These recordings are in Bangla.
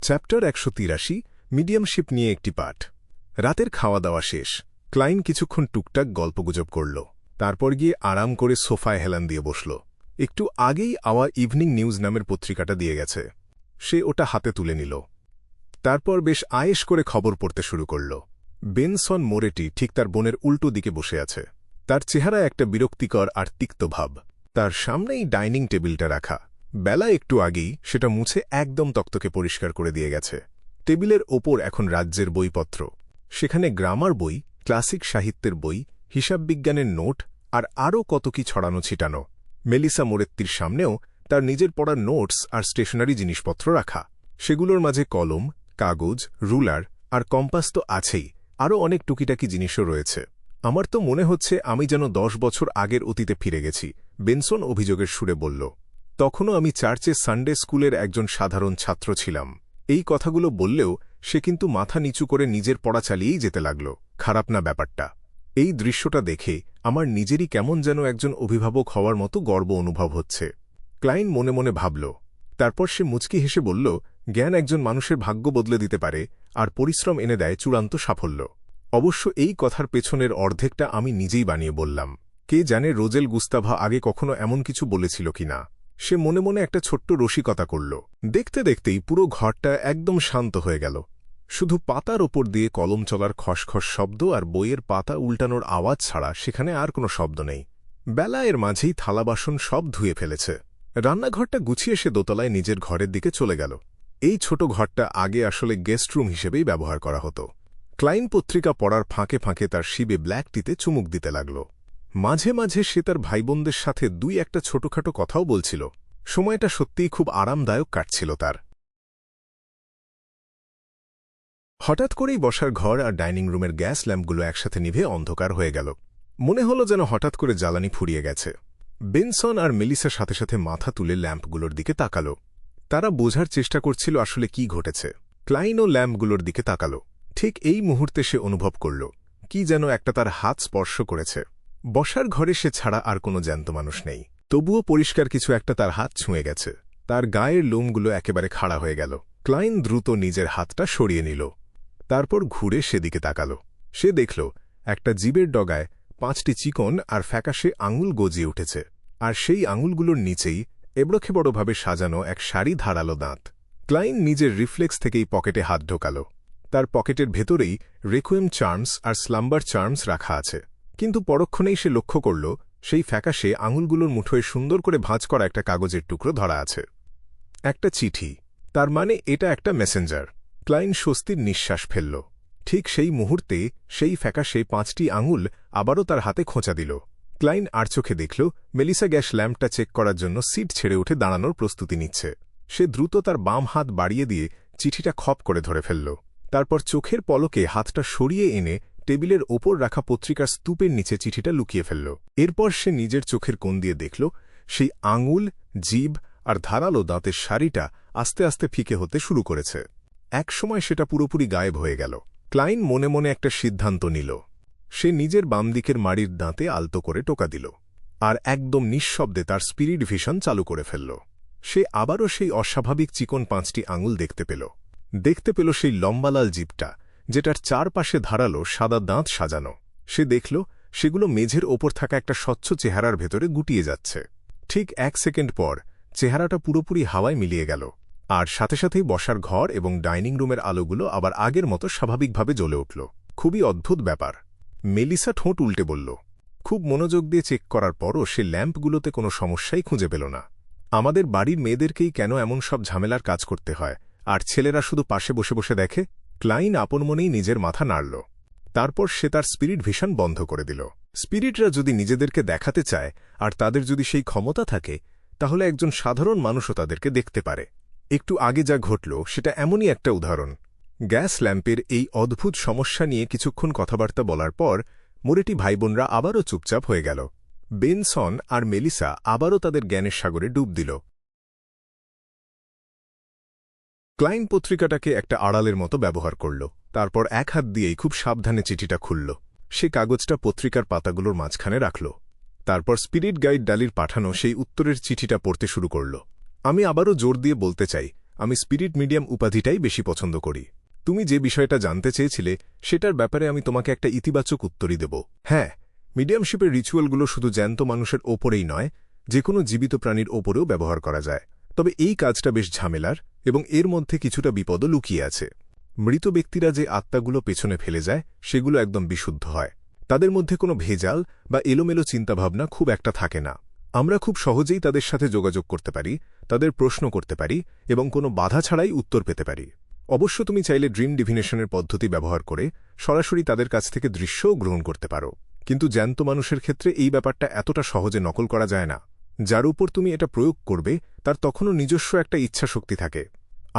চ্যাপ্টার ১৮৩ মিডিয়ামশিপ নিয়ে একটি পাঠ। রাতের খাওয়া দাওয়া শেষ। ক্লাইন কিছুক্ষণ টুকটাক গল্পগুজব করল, তারপর গিয়ে আরাম করে সোফায় হেলান দিয়ে বসল। একটু আগেই আওয়া ইভিনিং নিউজ নামের পত্রিকাটা দিয়ে গেছে। সে ওটা হাতে তুলে নিল। তারপর বেশ আয়েশ করে খবর পড়তে শুরু করল। বেনসন মোরেটি ঠিক তার বোনের উল্টো দিকে বসে আছে। তার চেহারায় একটা বিরক্তিকর আর তিক্ত ভাব। তার সামনেই ডাইনিং টেবিলটা রাখা। বেলা একটু আগেই সেটা মুছে একদম তক্তকে পরিষ্কার করে দিয়ে গেছে। টেবিলের ওপর এখন রাজ্যের বইপত্র। সেখানে গ্রামার বই, ক্লাসিক সাহিত্যের বই, হিসাববিজ্ঞানের নোট আর আরও কত কি ছড়ানো ছিটানো। মেলিসা মোরেত্তির সামনেও তার নিজের পড়ার নোটস আর স্টেশনারি জিনিসপত্র রাখা। সেগুলোর মাঝে কলম, কাগজ, রুলার আর কম্পাস তো আছেই, আরও অনেক টুকিটাকি জিনিসও রয়েছে। আমার তো মনে হচ্ছে আমি যেন ১০ বছর আগের অতীতে ফিরে গেছি, বেনসন অভিযোগের সুরে বলল। তখনও আমি চার্চে সানডে স্কুলের একজন সাধারণ ছাত্র ছিলাম। এই কথাগুলো বললেও সে কিন্তু মাথা নিচু করে নিজের পড়া চালিয়েই যেতে লাগল। খারাপ না ব্যাপারটা? এই দৃশ্যটা দেখে আমার নিজেরই কেমন যেন একজন অভিভাবক হওয়ার মতো গর্ব অনুভব হচ্ছে। ক্লাইন মনে মনে ভাবল। তারপর সে মুচকি হেসে বলল, জ্ঞান একজন মানুষের ভাগ্য বদলে দিতে পারে, আর পরিশ্রম এনে দেয় চূড়ান্ত সাফল্য। অবশ্য এই কথার পেছনের অর্ধেকটা আমি নিজেই বানিয়ে বললাম। কে জানে রোজেল গুস্তাভা আগে কখনো এমন কিছু বলেছিল কিনা। সে মনে মনে একটা ছোট্ট রসিকতা করল। দেখতে দেখতেই পুরো ঘরটা একদম শান্ত হয়ে গেল। শুধু পাতার ওপর দিয়ে কলম চলার খসখস শব্দ আর বইয়ের পাতা উল্টানোর আওয়াজ ছাড়া সেখানে আর কোনো শব্দ নেই। বেলা এর মাঝেই থালা বাসন সব ধুয়ে ফেলেছে। রান্নাঘরটা গুছিয়ে সে দোতলায় নিজের ঘরের দিকে চলে গেল। এই ছোট ঘরটা আগে আসলে গেস্ট রুম হিসেবেই ব্যবহার করা হতো। ক্লাইন পত্রিকা পড়ার ফাঁকে ফাঁকে তার শিবে ব্ল্যাক টিতে চুমুক দিতে লাগল। মাঝে মাঝে সে তার ভাইবোনদের সাথে দুই একটা ছোটখাটো কথাও বলছিল। সময়টা সত্যিই খুব আরামদায়ক কাটছিল তার। হঠাৎ করেই বসার ঘর আর ডাইনিং রুমের গ্যাস ল্যাম্পগুলো একসাথে নিভে অন্ধকার হয়ে গেল। মনে হল যেন হঠাৎ করে জ্বালানি ফুরিয়ে গেছে। বেনসন আর মেলিসার সাথে সাথে মাথা তুলে ল্যাম্পগুলোর দিকে তাকাল। তারা বোঝার চেষ্টা করছিল আসলে কি ঘটেছে। ক্লাইনও ল্যাম্পগুলোর দিকে তাকাল। ঠিক এই মুহূর্তে সে অনুভব করল কি যেন একটা তার হাত স্পর্শ করেছে। বসার ঘরে সে ছাড়া আর কোনো জ্যান্ত মানুষ নেই, তবুও পরিষ্কার কিছু একটা তার হাত ছুঁয়ে গেছে। তার গায়ের লোমগুলো একেবারে খাড়া হয়ে গেল। ক্লাইন দ্রুত নিজের হাতটা সরিয়ে নিল। তারপর ঘুরে সেদিকে তাকাল। সে দেখল একটা জিবের ডগায় 5টি চিকন আর ফ্যাকাশে আঙুল গজিয়ে উঠেছে, আর সেই আঙুলগুলোর নিচেই এবড়োখেবড়োভাবে সাজানো এক সারি ধারালো দাঁত। ক্লাইন নিজের রিফ্লেক্স থেকেই পকেটে হাত ঢোকাল। তার পকেটের ভেতরেই রেকুয়েম চার্মস আর স্লাম্বার চার্মস রাখা আছে। কিন্তু পরক্ষণেই সে লক্ষ্য করল সেই ফ্যাকাশে আঙুলগুলোর মুঠোয় সুন্দর করে ভাঁজ করা একটা কাগজের টুকরো ধরা আছে। একটা চিঠি। তার মানে এটা একটা মেসেঞ্জার। ক্লাইন স্বস্তির নিঃশ্বাস ফেলল। ঠিক সেই মুহূর্তে সেই ফ্যাকাশে 5টি আঙুল আবারও তার হাতে খোঁচা দিল। ক্লাইন আর চোখে দেখল মেলিসা গ্যাস ল্যাম্পটা চেক করার জন্য সিট ছেড়ে উঠে দাঁড়ানোর প্রস্তুতি নিচ্ছে। সে দ্রুত তার বাম হাত বাড়িয়ে দিয়ে চিঠিটা খপ করে ধরে ফেলল। তারপর চোখের পলকে হাতটা সরিয়ে এনে টেবিলের ওপর রাখা পত্রিকার স্তূপের নিচে চিঠিটা লুকিয়ে ফেলল। এরপর সে নিজের চোখের কোণ দিয়ে দেখল সেই আঙুল, জিভ আর ধারালো দাঁতের সারিটা আস্তে আস্তে ফিকে হতে শুরু করেছে। একসময় সেটা পুরোপুরি গায়েব হয়ে গেল। ক্লাইন মনে মনে একটা সিদ্ধান্ত নিল। সে নিজের বাম দিকের মাড়ির দাঁতে আলতো করে টোকা দিল, আর একদম নিঃশব্দে তার স্পিরিট ভিশন চালু করে ফেলল। সে আবারও সেই অস্বাভাবিক চিকন 5টি আঙুল দেখতে পেল সেই লম্বালাল জিভটা, যেটার চারপাশে ধারালো সাদা দাঁত সাজানো। সে দেখল সেগুলো মেঝের ওপর থাকা একটা স্বচ্ছ চেহারার ভেতরে গুটিয়ে যাচ্ছে। ঠিক 1 সেকেন্ড পর চেহারাটা পুরোপুরি হাওয়ায় মিলিয়ে গেল, আর সাথে সাথেই বসার ঘর এবং ডাইনিং রুমের আলোগুলো আবার আগের মতো স্বাভাবিকভাবে জ্বলে উঠল। খুবই অদ্ভুত ব্যাপার। মেলিসা ঠোঁট উল্টে বলল। খুব মনোযোগ দিয়ে চেক করার পরও সে ল্যাম্পগুলোতে কোনো সমস্যাই খুঁজে পেল না। আমাদের বাড়ির মেয়েদেরকেই কেন এমন সব ঝামেলার কাজ করতে হয়, আর ছেলেরা শুধু পাশে বসে বসে দেখে? ক্লাইন আপন মনেই নিজের মাথা নাড়ল। তারপর সে তার স্পিরিট ভিশন বন্ধ করে দিল। স্পিরিটরা যদি নিজেদেরকে দেখাতে চায় আর তাদের যদি সেই ক্ষমতা থাকে, তাহলে একজন সাধারণ মানুষও তাদেরকে দেখতে পারে। একটু আগে যা ঘটল সেটা এমনই একটা উদাহরণ। গ্যাস ল্যাম্পের এই অদ্ভুত সমস্যা নিয়ে কিছুক্ষণ কথাবার্তা বলার পর মোরেটি ভাইবোনরা আবারও চুপচাপ হয়ে গেল। বেনসন আর মেলিসা আবারও তাদের জ্ঞানের সাগরে ডুব দিল। ক্লাইন পত্রিকাটাকে একটা আড়ালের মতো ব্যবহার করল। তারপর এক হাত দিয়েই খুব সাবধানে চিঠিটা খুলল। সে কাগজটা পত্রিকার পাতাগুলোর মাঝখানে রাখল। তারপর স্পিরিট গাইড ডালির পাঠানো সেই উত্তরের চিঠিটা পড়তে শুরু করল। আমি আবারও জোর দিয়ে বলতে চাই, আমি স্পিরিট মিডিয়াম উপাধিটাই বেশি পছন্দ করি। তুমি যে বিষয়টা জানতে চেয়েছিলে সেটার ব্যাপারে আমি তোমাকে একটা ইতিবাচক উত্তরই দেব। হ্যাঁ, মিডিয়ামশিপের রিচুয়ালগুলো শুধু জ্যান্ত মানুষের ওপরেই নয়, যে কোনো জীবিত প্রাণীর ওপরেও ব্যবহার করা যায়। তবে এই কাজটা বেশ ঝামেলার এবং এর মধ্যে কিছুটা বিপদও লুকিয়ে আছে। মৃত ব্যক্তিরা যে আত্মাগুলো পেছনে ফেলে যায় সেগুলো একদম বিশুদ্ধ হয়। তাদের মধ্যে কোনো ভেজাল বা এলোমেলো চিন্তাভাবনা খুব একটা থাকে না। আমরা খুব সহজেই তাদের সাথে যোগাযোগ করতে পারি, তাদের প্রশ্ন করতে পারি এবং কোনো বাধা ছাড়াই উত্তর পেতে পারি। অবশ্য তুমি চাইলে ড্রিম ডিভিনেশনের পদ্ধতি ব্যবহার করে সরাসরি তাদের কাছ থেকে দৃশ্যও গ্রহণ করতে পারো। কিন্তু জ্যান্ত মানুষের ক্ষেত্রে এই ব্যাপারটা এতটা সহজে নকল করা যায় না। যার উপর তুমি এটা প্রয়োগ করবে তার তখনও নিজস্ব একটা ইচ্ছাশক্তি থাকে,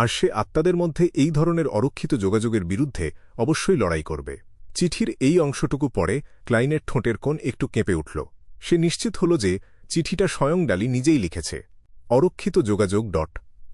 আর সে আত্মাদের মধ্যে এই ধরনের অরক্ষিত যোগাযোগের বিরুদ্ধে অবশ্যই লড়াই করবে। চিঠির এই অংশটুকু পরে ক্লাইনের ঠোঁটের কোণ একটু কেঁপে উঠল। সে নিশ্চিত হল যে চিঠিটা স্বয়ং ডালি নিজেই লিখেছে। অরক্ষিত যোগাযোগ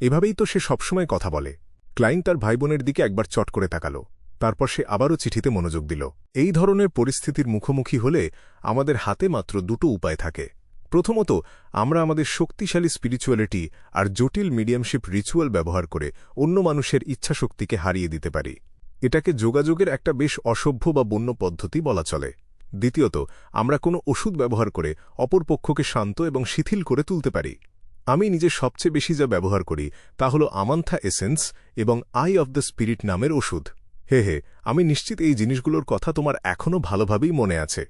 এভাবেই তো সে সবসময় কথা বলে। ক্লাইন তার ভাইবোনের দিকে একবার চট করে তাকাল, তারপর সে আবারও চিঠিতে মনোযোগ দিল। এই ধরনের পরিস্থিতির মুখোমুখি হলে আমাদের হাতে মাত্র দুটো উপায় থাকে। প্রথমত, আমরা আমাদের শক্তিশালী স্পিরিচুয়ালিটি আর জটিল মিডিয়ামশিপ রিচুয়াল ব্যবহার করে অন্য মানুষের ইচ্ছাশক্তিকে হারিয়ে দিতে পারি। এটাকে যোগাযোগের একটা বেশ অসভ্য বা বন্য পদ্ধতি বলা চলে। দ্বিতীয়ত, আমরা কোনো ওষুধ ব্যবহার করে অপর পক্ষকে শান্ত এবং শিথিল করে তুলতে পারি। আমি নিজে সবচেয়ে বেশি যা ব্যবহার করি তা হল আমান্থা এসেন্স এবং আই অফ দ্য স্পিরিট নামের ওষুধ। হে, আমি নিশ্চিত এই জিনিসগুলোর কথা তোমার এখনও ভালোভাবেই মনে আছে।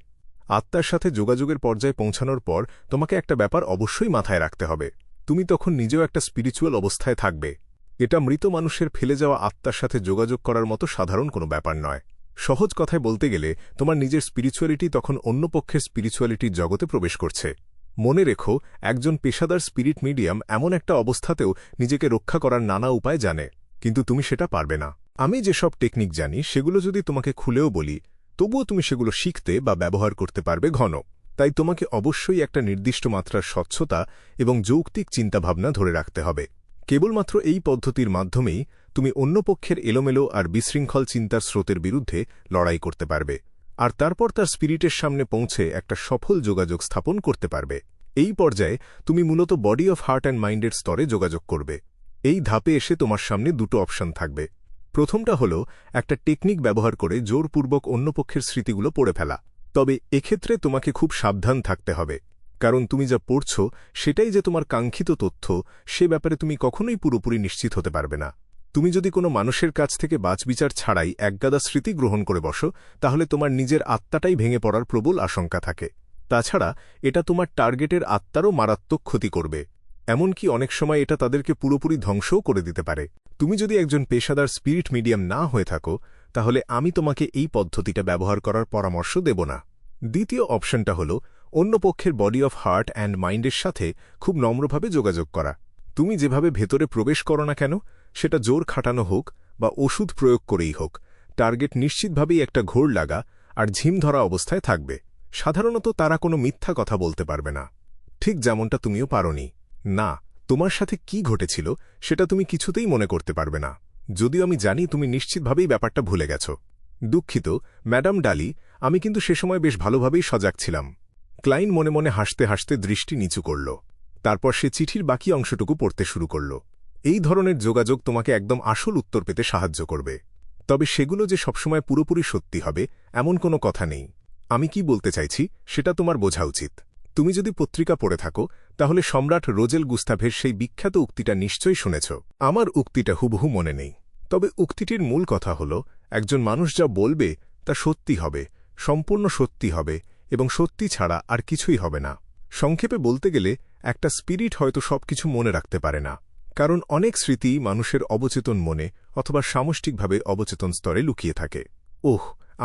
আত্মার সাথে যোগাযোগের পর্যায়ে পৌঁছানোর পর তোমাকে একটা ব্যাপার অবশ্যই মাথায় রাখতে হবে। তুমি তখন নিজেও একটা স্পিরিচুয়াল অবস্থায় থাকবে। এটা মৃত মানুষের ফেলে যাওয়া আত্মার সাথে যোগাযোগ করার মতো সাধারণ কোনো ব্যাপার নয়। সহজ কথায় বলতে গেলে তোমার নিজের স্পিরিচুয়ালিটি তখন অন্য পক্ষের স্পিরিচুয়ালিটির জগতে প্রবেশ করছে। মনে রেখো, একজন পেশাদার স্পিরিট মিডিয়াম এমন একটা অবস্থাতেও নিজেকে রক্ষা করার নানা উপায় জানে, কিন্তু তুমি সেটা পারবে না। আমি যেসব টেকনিক জানি সেগুলো যদি তোমাকে খুলেও বলি, তবুও তুমি সেগুলো শিখতে বা ব্যবহার করতে পারবে ঘন। তাই তোমাকে অবশ্যই একটা নির্দিষ্ট মাত্রার স্বচ্ছতা এবং যৌক্তিক চিন্তাভাবনা ধরে রাখতে হবে। কেবলমাত্র এই পদ্ধতির মাধ্যমেই তুমি অন্য পক্ষের এলোমেলো আর বিশৃঙ্খল চিন্তার স্রোতের বিরুদ্ধে লড়াই করতে পারবে, আর তারপর তার স্পিরিটের সামনে পৌঁছে একটা সফল যোগাযোগ স্থাপন করতে পারবে। এই পর্যায়ে তুমি মূলত বডি অফ হার্ট অ্যান্ড মাইন্ডের স্তরে যোগাযোগ করবে। এই ধাপে এসে তোমার সামনে দুটো অপশন থাকবে। প্রথমটা হল একটা টেকনিক ব্যবহার করে জোরপূর্বক অন্য পক্ষের স্মৃতিগুলো পড়ে ফেলা। তবে এক্ষেত্রে তোমাকে খুব সাবধান থাকতে হবে, কারণ তুমি যা পড়ছ সেটাই যে তোমার কাঙ্ক্ষিত তথ্য সে ব্যাপারে তুমি কখনোই পুরোপুরি নিশ্চিত হতে পারবে না। তুমি যদি কোনো মানুষের কাছ থেকে বাছবিচার ছাড়াই একগাদা স্মৃতি গ্রহণ করে বসো, তাহলে তোমার নিজের আত্মাটাই ভেঙে পড়ার প্রবল আশঙ্কা থাকে। তাছাড়া এটা তোমার টার্গেটের আত্মারও মারাত্মক ক্ষতি করবে। এমনকি অনেক সময় এটা তাদেরকে পুরোপুরি ধ্বংসও করে দিতে পারে। তুমি যদি একজন পেশাদার স্পিরিট মিডিয়াম না হয়ে থাকো, তাহলে আমি তোমাকে এই পদ্ধতিটা ব্যবহার করার পরামর্শ দেব না। দ্বিতীয় অপশনটা হল অন্য পক্ষের বডি অফ হার্ট অ্যান্ড মাইন্ডের সাথে খুব নম্রভাবে যোগাযোগ করা। তুমি যেভাবে ভেতরে প্রবেশ করো না কেন, সেটা জোর খাটানো হোক বা ওষুধ প্রয়োগ করেই হোক, টার্গেট নিশ্চিতভাবেই একটা ঘোর লাগা আর ঝিম ধরা অবস্থায় থাকবে। সাধারণত তারা কোনো মিথ্যা কথা বলতে পারবে না, ঠিক যেমনটা তুমিও পারোনি। না, তোমার সাথে কি ঘটেছিল সেটা তুমি কিছুতেই মনে করতে পারবে না, যদিও আমি জানি তুমি নিশ্চিতভাবেই ব্যাপারটা ভুলে গেছ। দুঃখিত ম্যাডাম ডালি, আমি কিন্তু সে সময় বেশ ভালোভাবেই সজাগ ছিলাম। ক্লাইন মনে মনে হাসতে হাসতে দৃষ্টি নিচু করল। তারপর সে চিঠির বাকি অংশটুকু পড়তে শুরু করল। এই ধরনের যোগাযোগ তোমাকে একদম আসল উত্তর পেতে সাহায্য করবে, তবে সেগুলো যে সবসময় পুরোপুরি সত্যি হবে এমন কোনো কথা নেই। আমি কি বলতে চাইছি সেটা তোমার বোঝা উচিত। তুমি যদি পত্রিকা পড়ে থাকো তাহলে সম্রাট রোজেল গুস্তাভের সেই বিখ্যাত উক্তিটা নিশ্চয়ই শুনেছ। আমার উক্তিটা হুবহু মনে নেই, তবে উক্তিটির মূল কথা হল, একজন মানুষ যা বলবে তা সত্যি হবে, সম্পূর্ণ সত্যি হবে এবং সত্যি ছাড়া আর কিছুই হবে না। সংক্ষেপে বলতে গেলে একটা স্পিরিট হয়তো সবকিছু মনে রাখতে পারে না, কারণ অনেক স্মৃতি মানুষের অবচেতন মনে অথবা সামষ্টিকভাবে অবচেতন স্তরে লুকিয়ে থাকে।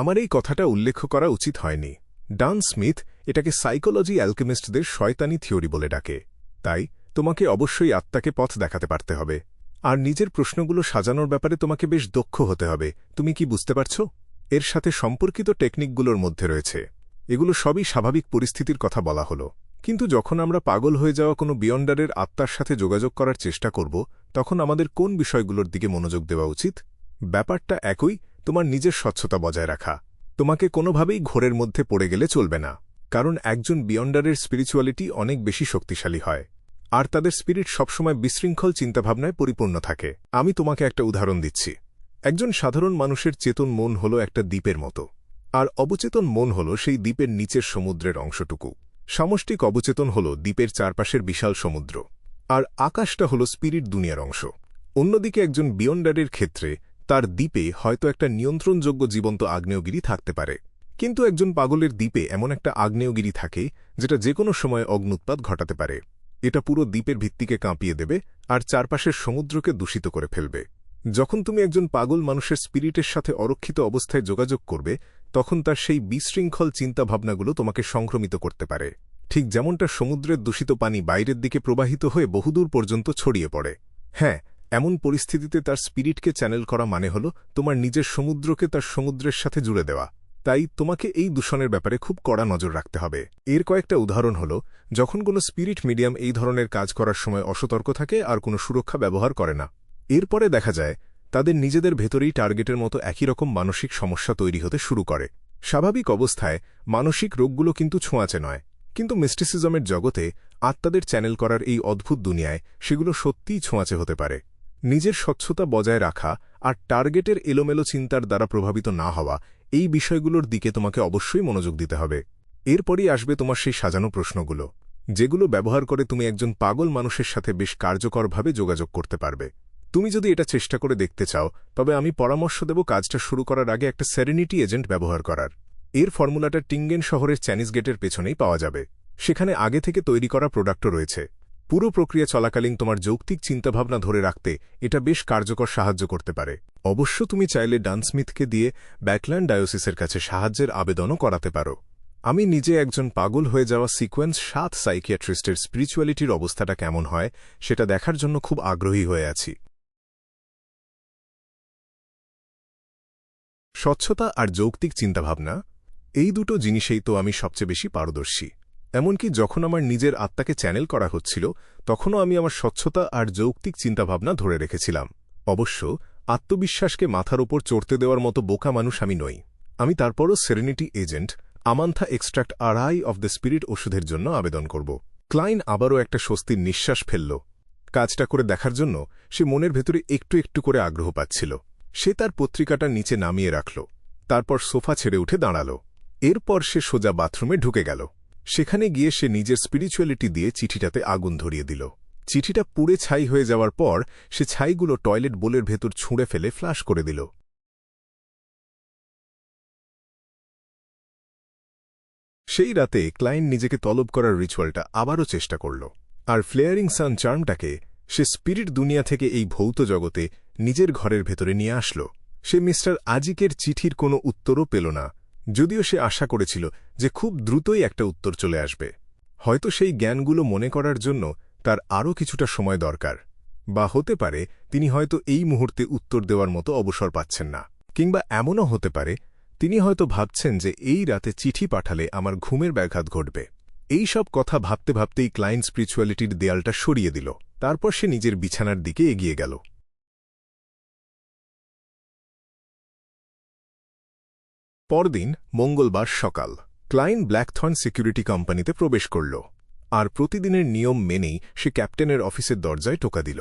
আমার এই কথাটা উল্লেখ করা উচিত হয়নি। ডান স্মিথ এটাকে সাইকোলজি অ্যালকেমিস্টদের শয়তানি থিওরি বলে ডাকে। তাই তোমাকে অবশ্যই আত্মাকে পথ দেখাতে পারতে হবে, আর নিজের প্রশ্নগুলো সাজানোর ব্যাপারে তোমাকে বেশ দক্ষ হতে হবে। তুমি কি বুঝতে পারছ? এর সাথে সম্পর্কিত টেকনিকগুলোর মধ্যে রয়েছে। এগুলো সবই স্বাভাবিক পরিস্থিতির কথা বলা হলো, কিন্তু যখন আমরা পাগল হয়ে যাওয়া কোনো বিয়ন্ডারের আত্মার সাথে যোগাযোগ করার চেষ্টা করব, তখন আমাদের কোন বিষয়গুলোর দিকে মনোযোগ দেওয়া উচিত? ব্যাপারটা একই, তোমার নিজের স্বচ্ছতা বজায় রাখা। তোমাকে কোনোভাবেই ঘোরের মধ্যে পড়ে গেলে চলবে না, কারণ একজন বিয়ন্ডারের স্পিরিচুয়ালিটি অনেক বেশি শক্তিশালী হয়। আর তাদের স্পিরিট সবসময় বিশৃঙ্খল চিন্তাভাবনায় পরিপূর্ণ থাকে। আমি তোমাকে একটা উদাহরণ দিচ্ছি। একজন সাধারণ মানুষের চেতন মন হল একটা দ্বীপের মতো, আর অবচেতন মন হল সেই দ্বীপের নিচের সমুদ্রের অংশটুকু। সামষ্টিক অবচেতন হল দ্বীপের চারপাশের বিশাল সমুদ্র, আর আকাশটা হল স্পিরিট দুনিয়ার অংশ। অন্যদিকে একজন বিয়ন্ডারের ক্ষেত্রে তার দ্বীপে হয়তো একটা নিয়ন্ত্রণযোগ্য জীবন্ত আগ্নেয়গিরি থাকতে পারে, কিন্তু একজন পাগলের দ্বীপে এমন একটা আগ্নেয়গিরি থাকে যেটা যে কোনো সময় অগ্নুৎপাত ঘটাতে পারে। এটা পুরো দ্বীপের ভিত্তিকে কাঁপিয়ে দেবে আর চারপাশের সমুদ্রকে দূষিত করে ফেলবে। যখন তুমি একজন পাগল মানুষের স্পিরিটের সাথে অরক্ষিত অবস্থায় যোগাযোগ করবে, তখন তার সেই বিশৃঙ্খল চিন্তাভাবনাগুলো তোমাকে সংক্রমিত করতে পারে, ঠিক যেমনটা সমুদ্রের দূষিত পানি বাইরের দিকে প্রবাহিত হয়ে বহুদূর পর্যন্ত ছড়িয়ে পড়ে। হ্যাঁ, এমন পরিস্থিতিতে তার স্পিরিটকে চ্যানেল করা মানে হল তোমার নিজের সমুদ্রকে তার সমুদ্রের সাথে জুড়ে দেওয়া। তাই তোমাকে এই দূষণের ব্যাপারে খুব কড়া নজর রাখতে হবে। এর কয়েকটা উদাহরণ হল যখন কোনো স্পিরিট মিডিয়াম এই ধরনের কাজ করার সময় অসতর্ক থাকে আর কোনো সুরক্ষা ব্যবহার করে না। এরপরে দেখা যায় তাদের নিজেদের ভেতরেই টার্গেটের মতো একই রকম মানসিক সমস্যা তৈরি হতে শুরু করে। স্বাভাবিক অবস্থায় মানসিক রোগগুলো কিন্তু ছোঁয়াচে নয়, কিন্তু মিস্টিসিজমের জগতে আত্মাদের চ্যানেল করার এই অদ্ভুত দুনিয়ায় সেগুলো সত্যিই ছোঁয়াচে হতে পারে। নিজের স্বচ্ছতা বজায় রাখা আর টার্গেটের এলোমেলো চিন্তার দ্বারা প্রভাবিত না হওয়া, এই বিষয়গুলোর দিকে তোমাকে অবশ্যই মনোযোগ দিতে হবে। এরপরই আসবে তোমার সেই সাজানো প্রশ্নগুলো, যেগুলো ব্যবহার করে তুমি একজন পাগল মানুষের সাথে বেশ কার্যকরভাবে যোগাযোগ করতে পারবে। তুমি যদি এটা চেষ্টা করে দেখতে চাও, তবে আমি পরামর্শ দেব কাজটা শুরু করার আগে একটা সেরেনিটি এজেন্ট ব্যবহার করার। এর ফর্মুলাটা টিঙ্গেন শহরের চ্যানিস গেটের পেছনেই পাওয়া যাবে। সেখানে আগে থেকে তৈরি করা প্রোডাক্টও রয়েছে। পুরো প্রক্রিয়া চলাকালীন তোমার যৌক্তিক চিন্তাভাবনা ধরে রাখতে এটা বেশ কার্যকর সাহায্য করতে পারে। অবশ্য তুমি চাইলে ডান স্মিথকে দিয়ে ব্যাকল্যান্ড ডায়োসিসের কাছে সাহায্যের আবেদনও করাতে পারো। আমি নিজে একজন পাগল হয়ে যাওয়া সিকোয়েন্স 7 সাইকিয়াট্রিস্টের স্পিরিচুয়ালিটির অবস্থাটা কেমন হয় সেটা দেখার জন্য খুব আগ্রহী হয়ে আছি। স্বচ্ছতা আর যৌক্তিক চিন্তাভাবনা, এই দুটো জিনিসেই তো আমি সবচেয়ে বেশি পারদর্শী। এমনকি যখন আমার নিজের আত্মাকে চ্যানেল করা হচ্ছিল, তখনও আমি আমার স্বচ্ছতা আর যৌক্তিক চিন্তাভাবনা ধরে রেখেছিলাম। অবশ্য আত্মবিশ্বাসকে মাথার ওপর চড়তে দেওয়ার মতো বোকা মানুষ আমি নই। আমি তারপরও serenity agent Amantha extract RI of the spirit ওষুধের জন্য আবেদন করব। ক্লাইন আবারও একটা স্বস্তির নিঃশ্বাস ফেলল। কাজটা করে দেখার জন্য সে মনের ভেতরে একটু একটু করে আগ্রহ পাচ্ছিল। সে তার পত্রিকাটা নিচে নামিয়ে রাখল, তারপর সোফা ছেড়ে উঠে দাঁড়াল। এরপর সে সোজা বাথরুমে ঢুকে গেল। সেখানে গিয়ে সে নিজের স্পিরিচুয়ালিটি দিয়ে চিঠিটাতে আগুন ধরিয়ে দিল। চিঠিটা পুড়ে ছাই হয়ে যাওয়ার পর সে ছাইগুলো টয়লেট বোলের ভেতর ছুঁড়ে ফেলে ফ্লাশ করে দিল। সেই রাতে ক্লাইন নিজেকে তলব করার রিচুয়ালটা আবারও চেষ্টা করল, আর ফ্লেয়ারিং সান চার্মটাকে সে স্পিরিট দুনিয়া থেকে এই ভৌত জগতে নিজের ঘরের ভেতরে নিয়ে আসল। সে মিস্টার আজিকের চিঠির কোনো উত্তরও পেল না, যদিও সে আশা করেছিল যে খুব দ্রুতই একটা উত্তর চলে আসবে। হয়তো সেই জ্ঞানগুলো মনে করার জন্য তার আরও কিছুটা সময় দরকার, বা হতে পারে তিনি হয়তো এই মুহূর্তে উত্তর দেওয়ার মতো অবসর পাচ্ছেন না, কিংবা এমনও হতে পারে তিনি হয়তো ভাবছেন যে এই রাতে চিঠি পাঠালে আমার ঘুমের ব্যাঘাত ঘটবে। এই সব কথা ভাবতে ভাবতেই ক্লাইন স্পিরিচুয়ালিটির দেয়ালটা সরিয়ে দিল। তারপর সে নিজের বিছানার দিকে এগিয়ে গেল। পরদিন মঙ্গলবার সকাল, ক্লাইন ব্ল্যাকথর্ন সিকিউরিটি কোম্পানিতে প্রবেশ করল, আর প্রতিদিনের নিয়ম মেনেই সে ক্যাপ্টেনের অফিসের দরজায় টোকা দিল।